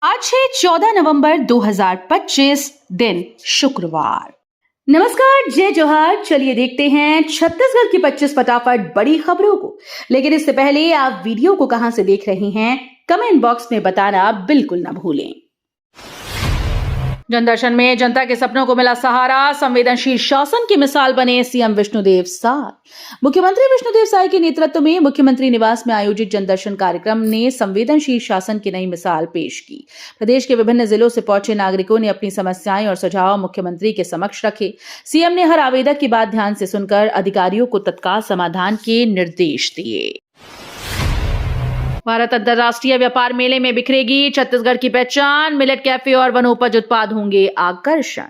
आज है 14 नवंबर 2025 दिन शुक्रवार। नमस्कार, जय जोहार। चलिए देखते हैं छत्तीसगढ़ की 25 फटाफट बड़ी खबरों को। लेकिन इससे पहले आप वीडियो को कहां से देख रहे हैं, कमेंट बॉक्स में बताना बिल्कुल ना भूलें। जनदर्शन में जनता के सपनों को मिला सहारा, संवेदनशील शासन की मिसाल बने सीएम विष्णुदेव साय। मुख्यमंत्री विष्णुदेव साय के नेतृत्व में मुख्यमंत्री निवास में आयोजित जनदर्शन कार्यक्रम ने संवेदनशील शासन की नई मिसाल पेश की। प्रदेश के विभिन्न जिलों से पहुंचे नागरिकों ने अपनी समस्याएं और सुझाव मुख्यमंत्री के समक्ष रखे। सीएम ने हर आवेदक की बात ध्यान से सुनकर अधिकारियों को तत्काल समाधान के निर्देश दिए। भारत अंतर्राष्ट्रीय व्यापार मेले में बिखरेगी छत्तीसगढ़ की पहचान, मिलेट कैफे और वनोपज उत्पाद होंगे आकर्षण।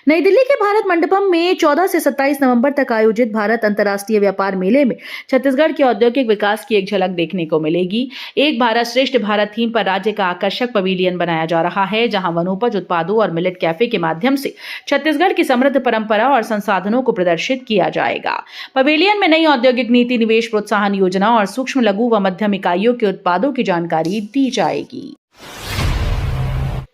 नई दिल्ली के भारत मंडपम में 14 से 27 नवंबर तक आयोजित भारत अंतर्राष्ट्रीय व्यापार मेले में छत्तीसगढ़ के औद्योगिक विकास की एक झलक देखने को मिलेगी। एक भारत श्रेष्ठ भारत थीम पर राज्य का आकर्षक पवेलियन बनाया जा रहा है, जहां वनोपज उत्पादों और मिलेट कैफे के माध्यम से छत्तीसगढ़ की समृद्ध परंपरा और संसाधनों को प्रदर्शित किया जाएगा। पवेलियन में नई औद्योगिक नीति, निवेश प्रोत्साहन योजना और सूक्ष्म, लघु व मध्यम इकाइयों के उत्पादों की जानकारी दी जाएगी।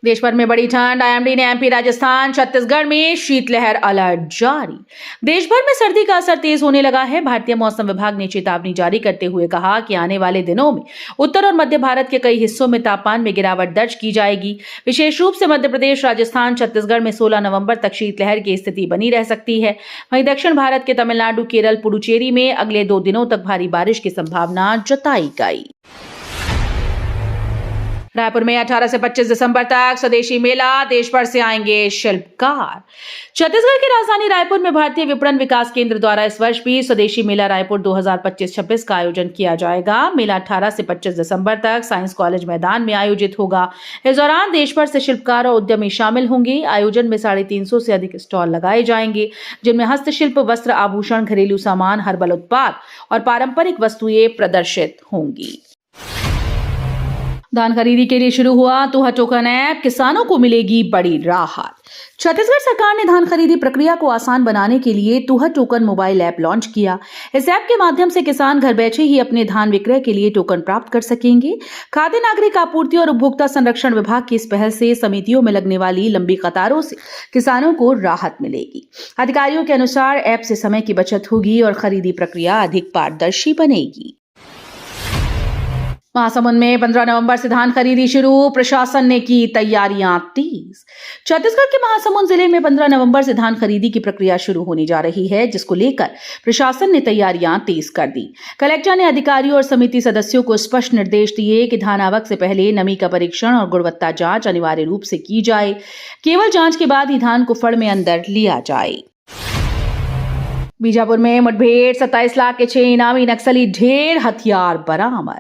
देश भर में बड़ी ठंड, आईएमडी ने एमपी, राजस्थान, छत्तीसगढ़ में शीतलहर अलर्ट जारी। देश भर में सर्दी का असर तेज होने लगा है। भारतीय मौसम विभाग ने चेतावनी जारी करते हुए कहा कि आने वाले दिनों में उत्तर और मध्य भारत के कई हिस्सों में तापमान में गिरावट दर्ज की जाएगी। विशेष रूप से मध्य प्रदेश, राजस्थान, छत्तीसगढ़ में 16 नवंबर तक शीतलहर की स्थिति बनी रह सकती है। वहीं दक्षिण भारत के तमिलनाडु, केरल, पुडुचेरी में अगले 2 दिनों तक भारी बारिश की संभावना जताई गई। रायपुर में 18 से 25 दिसंबर तक स्वदेशी मेला, देश भर से आएंगे शिल्पकार। छत्तीसगढ़ की राजधानी रायपुर में भारतीय विपणन विकास केंद्र द्वारा इस वर्ष भी स्वदेशी मेला रायपुर 2025-26 का आयोजन किया जाएगा। मेला 18 से 25 दिसंबर तक साइंस कॉलेज मैदान में आयोजित होगा। इस दौरान देश भर से शिल्पकार और उद्यमी शामिल होंगे। आयोजन में 350 से अधिक स्टॉल लगाए जाएंगे, जिनमें हस्तशिल्प, वस्त्र, आभूषण, घरेलू सामान, हर्बल उत्पाद और पारंपरिक वस्तुएं प्रदर्शित होंगी। धान खरीदी के लिए शुरू हुआ तुहा टोकन ऐप, किसानों को मिलेगी बड़ी राहत। छत्तीसगढ़ सरकार ने धान खरीदी प्रक्रिया को आसान बनाने के लिए तुहा टोकन मोबाइल ऐप लॉन्च किया। इस ऐप के माध्यम से किसान घर बैठे ही अपने धान विक्रय के लिए टोकन प्राप्त कर सकेंगे। खाद्य नागरिक आपूर्ति और उपभोक्ता संरक्षण विभाग की इस पहल से समितियों में लगने वाली लंबी कतारों से किसानों को राहत मिलेगी। अधिकारियों के अनुसार ऐप से समय की बचत होगी और खरीदी प्रक्रिया अधिक पारदर्शी बनेगी। महासमुंद में 15 नवंबर से धान खरीदी शुरू, प्रशासन ने की तैयारियां तेज। छत्तीसगढ़ के महासमुंद जिले में 15 नवंबर से धान खरीदी की प्रक्रिया शुरू होने जा रही है, जिसको लेकर प्रशासन ने तैयारियां तेज कर दी। कलेक्टर ने अधिकारियों और समिति सदस्यों को स्पष्ट निर्देश दिए कि धान आवक से पहले नमी का परीक्षण और गुणवत्ता जांच अनिवार्य रूप से की जाए। केवल जांच के बाद ही धान को फड़ में अंदर लिया जाए। बीजापुर में मुठभेड़, 27 लाख के 6 इनामी नक्सली, ढेर हथियार बरामद।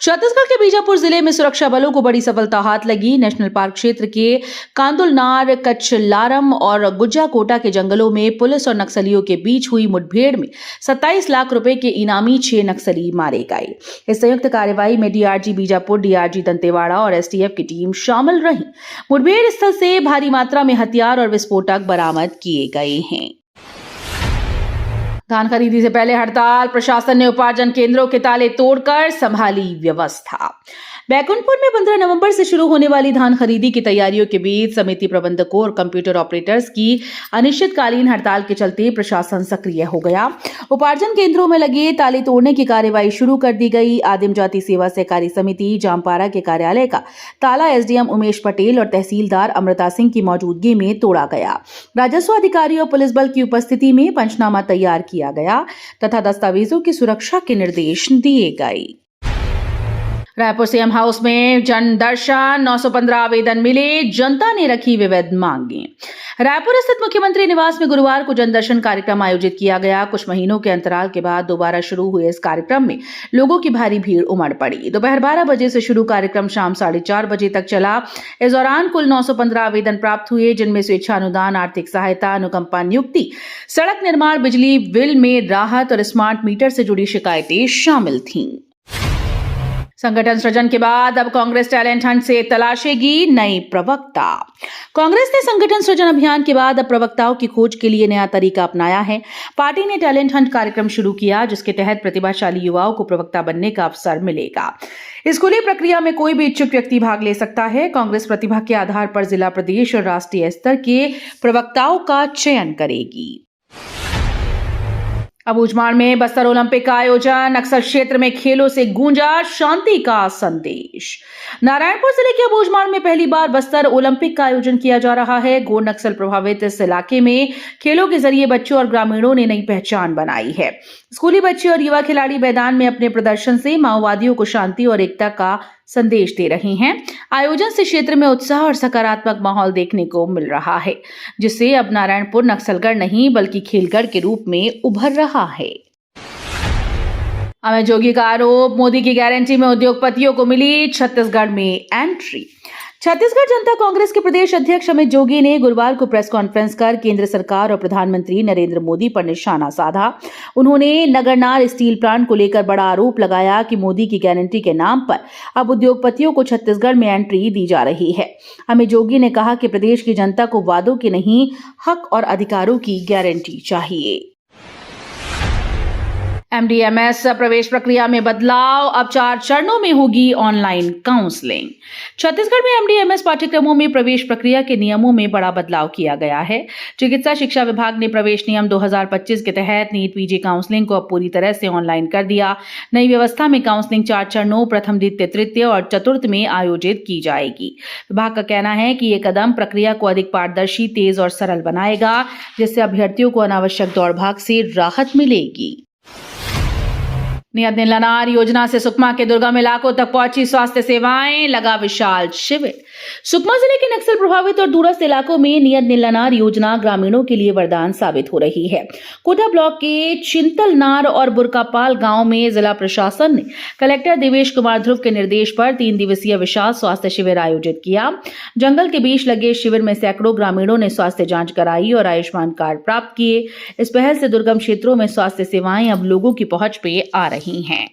छत्तीसगढ़ के बीजापुर जिले में सुरक्षा बलों को बड़ी सफलता हाथ लगी। नेशनल पार्क क्षेत्र के कांदुलनार, कचलारम और गुज्जाकोटा के जंगलों में पुलिस और नक्सलियों के बीच हुई मुठभेड़ में 27 लाख रुपए के इनामी 6 नक्सली मारे गए। इस संयुक्त कार्रवाई में डीआरजी बीजापुर, डीआरजी दंतेवाड़ा और एसटीएफ की टीम शामिल रही। मुठभेड़ स्थल से भारी मात्रा में हथियार और विस्फोटक बरामद किए गए हैं। धान खरीदी से पहले हड़ताल, प्रशासन ने उपार्जन केंद्रों के ताले तोड़कर संभाली व्यवस्था। बैकुंठपुर में 15 नवंबर से शुरू होने वाली धान खरीदी की तैयारियों के बीच समिति प्रबंधकों और कंप्यूटर ऑपरेटर्स की अनिश्चितकालीन हड़ताल के चलते प्रशासन सक्रिय हो गया। उपार्जन केंद्रों में लगे ताले तोड़ने की कार्रवाई शुरू कर दी गई। आदिम जाति सेवा सहकारी समिति जामपारा के कार्यालय का ताला एसडीएम उमेश पटेल और तहसीलदार अमृता सिंह की मौजूदगी में तोड़ा गया। राजस्व अधिकारी और पुलिस बल की उपस्थिति में पंचनामा तैयार किया गया तथा दस्तावेजों की सुरक्षा के निर्देश दिए गए। रायपुर सीएम हाउस में जनदर्शन, 915 आवेदन मिले, जनता ने रखी विविध मांगे। रायपुर स्थित मुख्यमंत्री निवास में गुरुवार को जनदर्शन कार्यक्रम आयोजित किया गया। कुछ महीनों के अंतराल के बाद दोबारा शुरू हुए इस कार्यक्रम में लोगों की भारी भीड़ उमड़ पड़ी। दोपहर 12 बजे से शुरू कार्यक्रम शाम 4:30 बजे तक चला। इस दौरान कुल 915 आवेदन प्राप्त हुए, जिनमें स्वेच्छा अनुदान, आर्थिक सहायता, अनुकंपा नियुक्ति, सड़क निर्माण, बिजली बिल में राहत और स्मार्ट मीटर से जुड़ी शिकायतें शामिल थीं। संगठन सृजन के बाद अब कांग्रेस टैलेंट हंट से तलाशेगी नई प्रवक्ता। कांग्रेस ने संगठन सृजन अभियान के बाद अब प्रवक्ताओं की खोज के लिए नया तरीका अपनाया है। पार्टी ने टैलेंट हंट कार्यक्रम शुरू किया, जिसके तहत प्रतिभाशाली युवाओं को प्रवक्ता बनने का अवसर मिलेगा। इस खुली प्रक्रिया में कोई भी इच्छुक व्यक्ति भाग ले सकता है। कांग्रेस प्रतिभा के आधार पर जिला, प्रदेश और राष्ट्रीय स्तर के प्रवक्ताओं का चयन करेगी। अबूझमाड़ में बस्तर ओलंपिक का आयोजन, नक्सल क्षेत्र में खेलों से गूंजा शांति का संदेश। नारायणपुर जिले के अबूझमाड़ में पहली बार बस्तर ओलंपिक का आयोजन किया जा रहा है। घोर नक्सल प्रभावित इस इलाके में खेलों के जरिए बच्चों और ग्रामीणों ने नई पहचान बनाई है। स्कूली बच्चे और युवा खिलाड़ी मैदान में अपने प्रदर्शन से माओवादियों को शांति और एकता का संदेश दे रहे हैं। आयोजन से क्षेत्र में उत्साह और सकारात्मक माहौल देखने को मिल रहा है, जिससे अब नारायणपुर नक्सलगढ़ नहीं बल्कि खेलगढ़ के रूप में उभर रहा है। अमित जोगी का आरोप, मोदी की गारंटी में उद्योगपतियों को मिली छत्तीसगढ़ में एंट्री। छत्तीसगढ़ जनता कांग्रेस के प्रदेश अध्यक्ष अमित जोगी ने गुरुवार को प्रेस कॉन्फ्रेंस कर केंद्र सरकार और प्रधानमंत्री नरेंद्र मोदी पर निशाना साधा। उन्होंने नगरनार स्टील प्लांट को लेकर बड़ा आरोप लगाया कि मोदी की गारंटी के नाम पर अब उद्योगपतियों को छत्तीसगढ़ में एंट्री दी जा रही है। अमित जोगी ने कहा कि प्रदेश की जनता को वादों की नहीं, हक और अधिकारों की गारंटी चाहिए। एमडीएमएस प्रवेश प्रक्रिया में बदलाव, अब 4 चरणों में होगी ऑनलाइन काउंसलिंग। छत्तीसगढ़ में एमडीएमएस पाठ्यक्रमों में प्रवेश प्रक्रिया के नियमों में बड़ा बदलाव किया गया है। चिकित्सा शिक्षा विभाग ने प्रवेश नियम 2025 के तहत नीट पीजी काउंसलिंग को अब पूरी तरह से ऑनलाइन कर दिया। नई व्यवस्था में काउंसलिंग 4 चरणों, प्रथम, द्वितीय, तृतीय और चतुर्थ में आयोजित की जाएगी। विभाग का कहना है कि ये कदम प्रक्रिया को अधिक पारदर्शी, तेज और सरल बनाएगा, जिससे अभ्यर्थियों को अनावश्यक दौड़भाग से राहत मिलेगी। नियत नीलानार योजना से सुकमा के दुर्गम इलाकों तक पहुंची स्वास्थ्य सेवाएं, लगा विशाल शिविर। सुकमा जिले के नक्सल प्रभावित और दूरस्थ इलाकों में नियत नीलानार योजना ग्रामीणों के लिए वरदान साबित हो रही है। कोटा ब्लॉक के चिंतलनार और बुरकापाल गांव में जिला प्रशासन ने कलेक्टर देवेश कुमार ध्रुव के निर्देश पर 3 दिवसीय विशाल स्वास्थ्य शिविर आयोजित किया। जंगल के बीच लगे शिविर में सैकड़ों ग्रामीणों ने स्वास्थ्य जांच कराई और आयुष्मान कार्ड प्राप्त किए। इस पहल से दुर्गम क्षेत्रों में स्वास्थ्य सेवाएं अब लोगों की पहुंच पे आ रही हैं।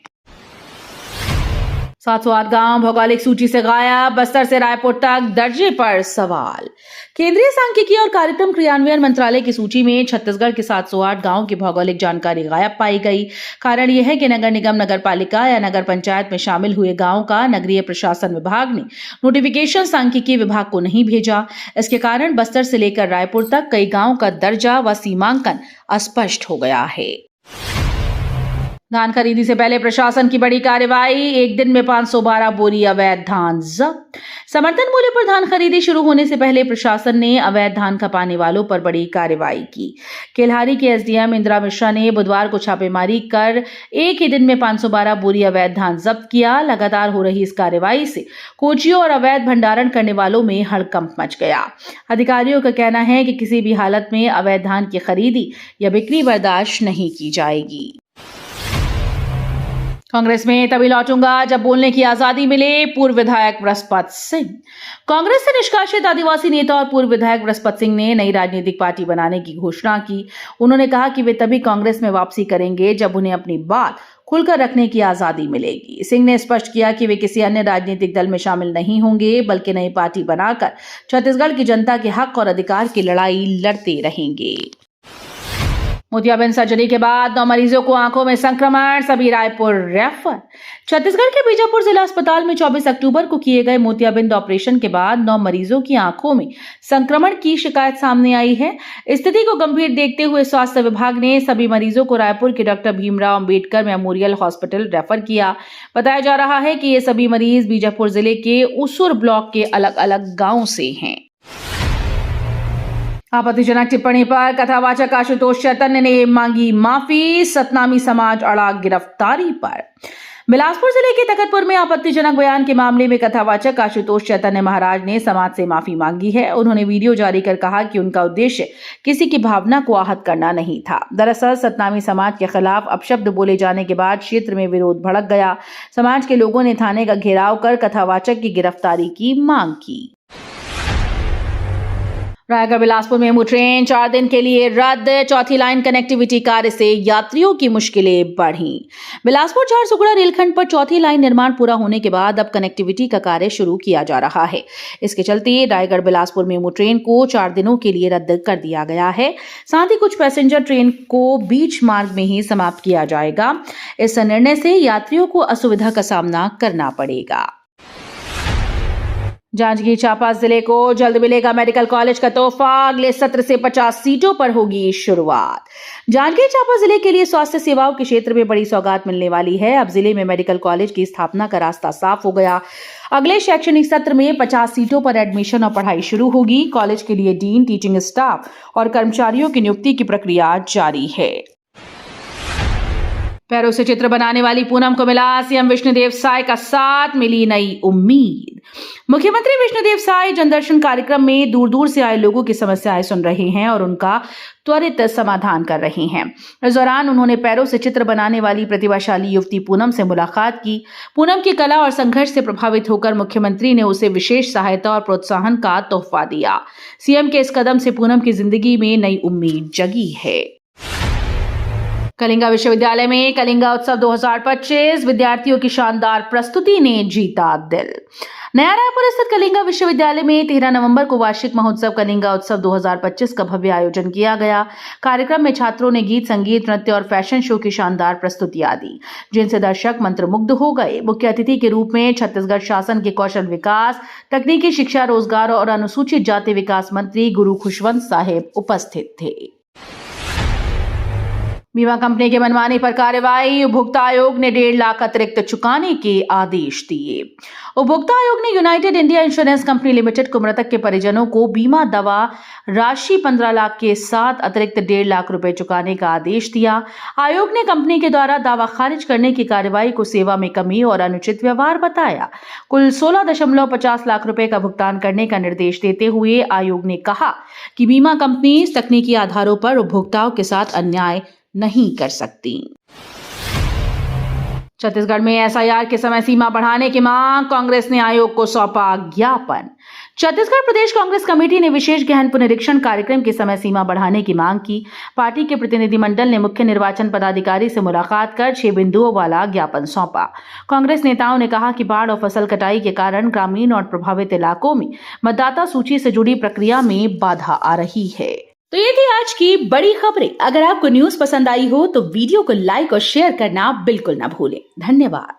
708 गांव भौगोलिक सूची से गायब, बस्तर से रायपुर तक दर्जे पर सवाल। केंद्रीय सांख्यिकी और कार्यक्रम क्रियान्वयन मंत्रालय की सूची में छत्तीसगढ़ के 708 गांव की भौगोलिक जानकारी गायब पाई गई। कारण यह है कि नगर निगम, नगर पालिका या नगर पंचायत में शामिल हुए गांव का नगरीय प्रशासन विभाग ने नोटिफिकेशन सांख्यिकी विभाग को नहीं भेजा। इसके कारण बस्तर से लेकर रायपुर तक कई गांव का दर्जा व सीमांकन अस्पष्ट हो गया है। धान खरीदी से पहले प्रशासन की बड़ी कार्रवाई, एक दिन में 512 बोरी अवैध धान जब्त। समर्थन मूल्य पर धान खरीदी शुरू होने से पहले प्रशासन ने अवैध धान खपाने वालों पर बड़ी कार्रवाई की। केल्हारी के एसडीएम इंदिरा मिश्रा ने बुधवार को छापेमारी कर एक ही दिन में 512 बोरी अवैध धान जब्त किया। लगातार हो रही इस कार्रवाई से कोचियों और अवैध भंडारण करने वालों में हड़कंप मच गया। अधिकारियों का कहना है कि किसी भी हालत में अवैध धान की खरीदी या बिक्री बर्दाश्त नहीं की जाएगी। कांग्रेस में तभी लौटूंगा जब बोलने की आजादी मिले, पूर्व विधायक बृहस्पत सिंह। कांग्रेस से निष्कासित आदिवासी नेता और पूर्व विधायक बृहस्पत सिंह ने नई राजनीतिक पार्टी बनाने की घोषणा की। उन्होंने कहा कि वे तभी कांग्रेस में वापसी करेंगे जब उन्हें अपनी बात खुलकर रखने की आजादी मिलेगी। सिंह ने स्पष्ट किया कि वे किसी अन्य राजनीतिक दल में शामिल नहीं होंगे, बल्कि नई पार्टी बनाकर छत्तीसगढ़ की जनता के हक और अधिकार की लड़ाई लड़ते रहेंगे। मोतियाबिंद सर्जरी के बाद 9 मरीजों को आंखों में संक्रमण, सभी रायपुर रेफर। छत्तीसगढ़ के बीजापुर जिला अस्पताल में 24 अक्टूबर को किए गए मोतियाबिंद ऑपरेशन के बाद 9 मरीजों की आंखों में संक्रमण की शिकायत सामने आई है। स्थिति को गंभीर देखते हुए स्वास्थ्य विभाग ने सभी मरीजों को रायपुर के doctor Bhimrao Ambedkar memorial hospital refer किया। बताया जा रहा है कि ये सभी मरीज बीजापुर जिले के उसूर ब्लॉक के अलग अलग गाँव से हैं। आपत्तिजनक टिप्पणी पर कथावाचक आशुतोष चैतन्य ने मांगी माफी, सतनामी समाज अड़ा गिरफ्तारी पर। बिलासपुर जिले के तखतपुर में आपत्तिजनक बयान के मामले में कथावाचक आशुतोष चैतन्य महाराज ने समाज से माफी मांगी है। उन्होंने वीडियो जारी कर कहा कि उनका उद्देश्य किसी की भावना को आहत करना नहीं था। दरअसल सतनामी समाज के खिलाफ अपशब्द बोले जाने के बाद क्षेत्र में विरोध भड़क गया। समाज के लोगों ने थाने का घेराव कर कथावाचक की गिरफ्तारी की मांग की। रायगढ़ बिलासपुर मेमू ट्रेन 4 दिन के लिए रद्द। चौथी लाइन कनेक्टिविटी कार्य से यात्रियों की मुश्किलें बढ़ी। बिलासपुर झारसुगुड़ा रेलखंड पर चौथी लाइन निर्माण पूरा होने के बाद अब कनेक्टिविटी का कार्य शुरू किया जा रहा है। इसके चलते रायगढ़ बिलासपुर मेमू ट्रेन को 4 दिनों के लिए रद्द कर दिया गया है। साथ ही कुछ पैसेंजर ट्रेन को बीच मार्ग में ही समाप्त किया जाएगा। इस निर्णय से यात्रियों को असुविधा का सामना करना पड़ेगा। जांजगीर चांपा जिले को जल्द मिलेगा मेडिकल कॉलेज का तोहफा। अगले सत्र से 50 सीटों पर होगी शुरुआत। जांजगीर चांपा जिले के लिए स्वास्थ्य सेवाओं के क्षेत्र में बड़ी सौगात मिलने वाली है। अब जिले में मेडिकल कॉलेज की स्थापना का रास्ता साफ हो गया। अगले शैक्षणिक सत्र में 50 सीटों पर एडमिशन और पढ़ाई शुरू होगी। कॉलेज के लिए डीन, टीचिंग स्टाफ और कर्मचारियों की नियुक्ति की प्रक्रिया जारी है। पैरों से चित्र बनाने वाली पूनम को मिला सीएम विष्णुदेव साय का साथ, मिली नई उम्मीद। मुख्यमंत्री विष्णुदेव साय जनदर्शन कार्यक्रम में दूर दूर से आए लोगों की समस्याएं सुन रहे हैं और उनका त्वरित समाधान कर रहे हैं। इस दौरान उन्होंने पैरों से चित्र बनाने वाली प्रतिभाशाली युवती पूनम से मुलाकात की। पूनम की कला और संघर्ष से प्रभावित होकर मुख्यमंत्री ने उसे विशेष सहायता और प्रोत्साहन का तोहफा दिया। सीएम के इस कदम से पूनम की जिंदगी में नई उम्मीद जगी है। कलिंगा विश्वविद्यालय में कलिंगा उत्सव 2025 विद्यार्थियों की शानदार प्रस्तुति ने जीता दिल। नया रायपुर स्थित कलिंगा विश्वविद्यालय में 13 नवंबर को वार्षिक महोत्सव कलिंगा उत्सव 2025 का भव्य आयोजन किया गया। कार्यक्रम में छात्रों ने गीत, संगीत, नृत्य और फैशन शो की शानदार प्रस्तुतियां दी, जिनसे दर्शक मंत्रमुग्ध हो गए। मुख्य अतिथि के रूप में छत्तीसगढ़ शासन के कौशल विकास, तकनीकी शिक्षा, रोजगार और अनुसूचित जाति विकास मंत्री गुरु खुशवंत साहेब उपस्थित थे। बीमा कंपनी के मनमानी पर कार्रवाई। उपभोक्ता आयोग ने 1.5 लाख अतिरिक्त चुकाने के आदेश दिए। उपभोक्ता आयोग ने United India insurance company limited को मृतक के परिजनों को बीमा दावा राशि 15 लाख के साथ अतिरिक्त 1.5 लाख रुपए चुकाने का आदेश दिया। आयोग ने कंपनी के द्वारा दावा खारिज करने की कार्रवाई को सेवा में कमी और अनुचित व्यवहार बताया। कुल 16.50 लाख रुपए का भुगतान करने का निर्देश देते हुए आयोग ने कहा कि बीमा कंपनी तकनीकी आधारों पर उपभोक्ताओं के साथ अन्याय नहीं कर सकती। छत्तीसगढ़ में एसआईआर की समय सीमा बढ़ाने की मांग। कांग्रेस ने आयोग को सौंपा ज्ञापन। छत्तीसगढ़ प्रदेश कांग्रेस कमेटी ने विशेष गहन पुनरीक्षण कार्यक्रम की समय सीमा बढ़ाने की मांग की। पार्टी के प्रतिनिधिमंडल ने मुख्य निर्वाचन पदाधिकारी से मुलाकात कर 6 बिंदुओं वाला ज्ञापन सौंपा। कांग्रेस नेताओं ने कहा कि बाढ़ और फसल कटाई के कारण ग्रामीण और प्रभावित इलाकों में मतदाता सूची से जुड़ी प्रक्रिया में बाधा आ रही है। तो ये थी आज की बड़ी खबरें। अगर आपको न्यूज पसंद आई हो तो वीडियो को लाइक और शेयर करना बिल्कुल ना भूलें। धन्यवाद।